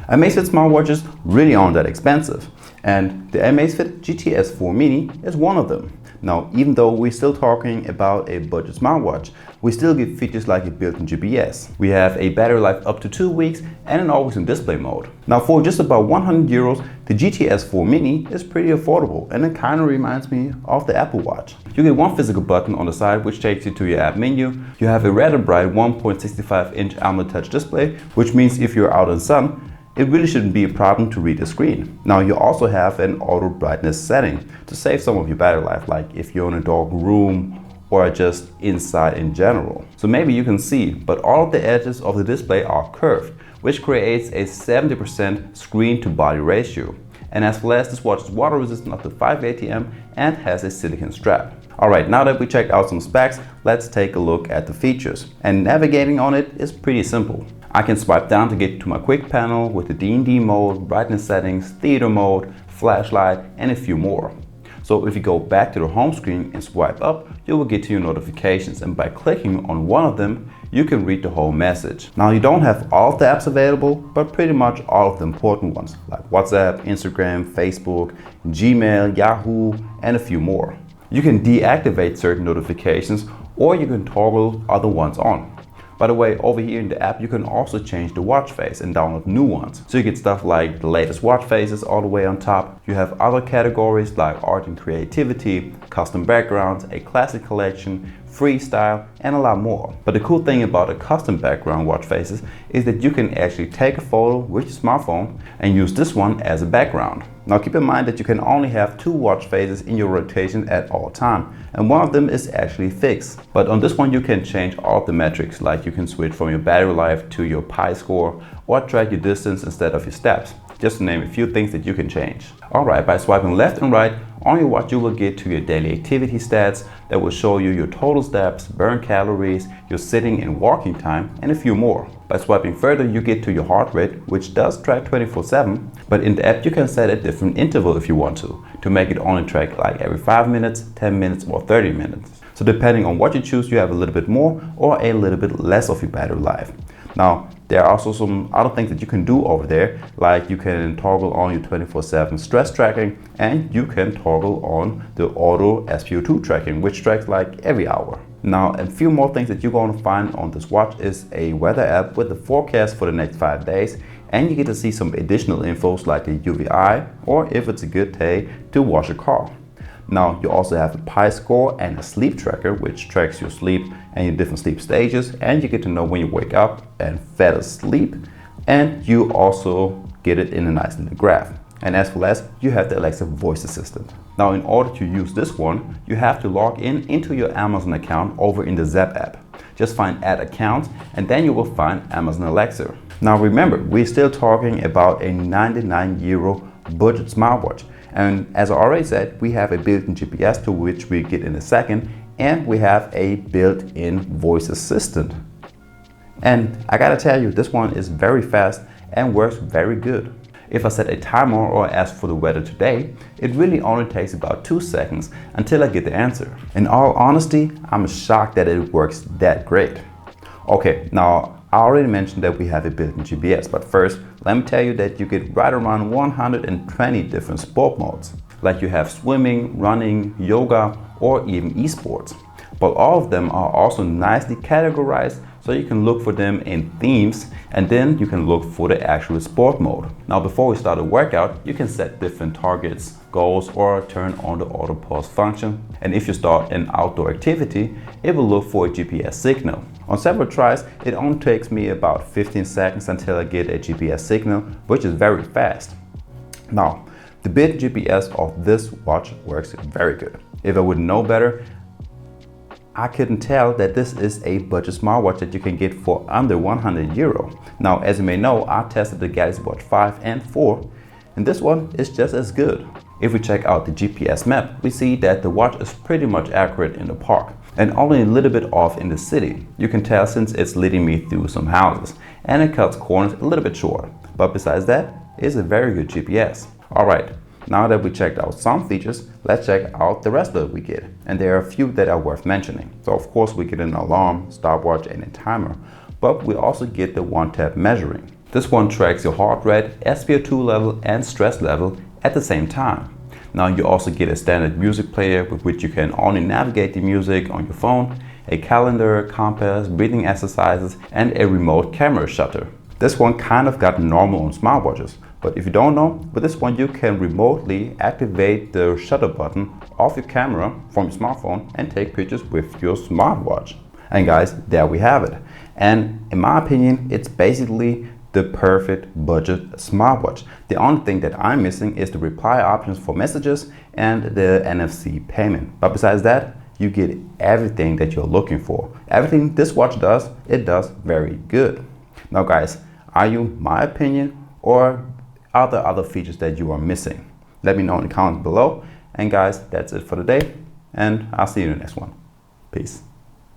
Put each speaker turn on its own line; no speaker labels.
Amazfit smartwatches really aren't that expensive, and the Amazfit GTS4 Mini is one of them. Now, even though we're still talking about a budget smartwatch, we still get features like a built-in GPS. We have a battery life up to 2 weeks and an always-on display mode. Now, for just about 100 euros, the GTS4 Mini is pretty affordable, and it kind of reminds me of the Apple Watch. You get one physical button on the side which takes you to your app menu. You have a rather bright 1.65-inch AMOLED touch display, which means if you're out in the sun, it really shouldn't be a problem to read the screen. Now, you also have an auto brightness setting to save some of your battery life, like if you're in a dark room or just inside in general. So maybe you can see, but all of the edges of the display are curved, which creates a 70% screen to body ratio. And as well as this watch is water resistant up to 5 ATM and has a silicone strap. Alright, now that we checked out some specs, let's take a look at the features. And navigating on it is pretty simple. I can swipe down to get to my quick panel with the D&D mode, brightness settings, theater mode, flashlight, and a few more. So if you go back to the home screen and swipe up, you will get to your notifications, and by clicking on one of them, you can read the whole message. Now, you don't have all of the apps available, but pretty much all of the important ones like WhatsApp, Instagram, Facebook, Gmail, Yahoo, and a few more. You can deactivate certain notifications, or you can toggle other ones on. By the way, over here in the app, you can also change the watch face and download new ones. So you get stuff like the latest watch faces all the way on top. You have other categories like art and creativity, custom backgrounds, a classic collection, freestyle, and a lot more. But the cool thing about the custom background watch faces is that you can actually take a photo with your smartphone and use this one as a background. Now, keep in mind that you can only have 2 watch faces in your rotation at all time, and one of them is actually fixed. But on this one, you can change all of the metrics, like you can switch from your battery life to your Pi score, or track your distance instead of your steps, just to name a few things that you can change. Alright, by swiping left and right on your watch, you will get to your daily activity stats that will show you your total steps, burn calories, your sitting and walking time, and a few more. By swiping further, you get to your heart rate, which does track 24/7, but in the app you can set a different interval if you want to make it only track like every 5 minutes, 10 minutes, or 30 minutes. So depending on what you choose, you have a little bit more or a little bit less of your battery life. Now, there are also some other things that you can do over there, like you can toggle on your 24/7 stress tracking, and you can toggle on the auto SpO2 tracking, which tracks like every hour. Now, a few more things that you're going to find on this watch is a weather app with the forecast for the next 5 days, and you get to see some additional infos like the UVI, or if it's a good day to wash a car. Now, you also have a Pi score and a sleep tracker, which tracks your sleep and your different sleep stages, and you get to know when you wake up and fell asleep, and you also get it in a nice little graph. And as well as, you have the Alexa voice assistant. Now, in order to use this one, you have to log in into your Amazon account over in the Zap app. Just find Add Account, and then you will find Amazon Alexa. Now remember, we're still talking about a 99 euro budget smartwatch. And as I already said, we have a built-in GPS, to which we get in a second, and we have a built-in voice assistant. And I gotta tell you, this one is very fast and works very good. If I set a timer or ask for the weather today, it really only takes about 2 seconds until I get the answer. In all honesty, I'm shocked that it works that great. Okay, now I already mentioned that we have a built-in GPS, but first, let me tell you that you get right around 120 different sport modes. Like you have swimming, running, yoga, or even esports. But all of them are also nicely categorized, so you can look for them in themes, and then you can look for the actual sport mode. Now, before we start a workout, you can set different targets, goals, or turn on the auto pause function. And if you start an outdoor activity, it will look for a GPS signal. On several tries, it only takes me about 15 seconds until I get a GPS signal, which is very fast. Now, the built GPS of this watch works very good. If I would know better, I couldn't tell that this is a budget smartwatch that you can get for under 100 euro. Now, as you may know, I tested the Galaxy Watch 5 and 4, and this one is just as good. If we check out the GPS map, we see that the watch is pretty much accurate in the park and only a little bit off in the city. You can tell since it's leading me through some houses, and it cuts corners a little bit short. But besides that, it's a very good GPS. Alright, now that we checked out some features, let's check out the rest of it we get. And there are a few that are worth mentioning. So of course we get an alarm, stopwatch, and a timer, but we also get the one-tap measuring. This one tracks your heart rate, SpO2 level and stress level at the same time. Now you also get a standard music player with which you can only navigate the music on your phone, a calendar, compass, breathing exercises and a remote camera shutter. This one kind of got normal on smartwatches, but if you don't know, with this one you can remotely activate the shutter button of your camera from your smartphone and take pictures with your smartwatch. And guys, there we have it. And in my opinion, it's basically the perfect budget smartwatch. The only thing that I'm missing is the reply options for messages and the NFC payment. But besides that, you get everything that you're looking for. Everything this watch does, it does very good. Now guys, are you my opinion or are there other features that you are missing? Let me know in the comments below. And guys, that's it for today and I'll see you in the next one. Peace.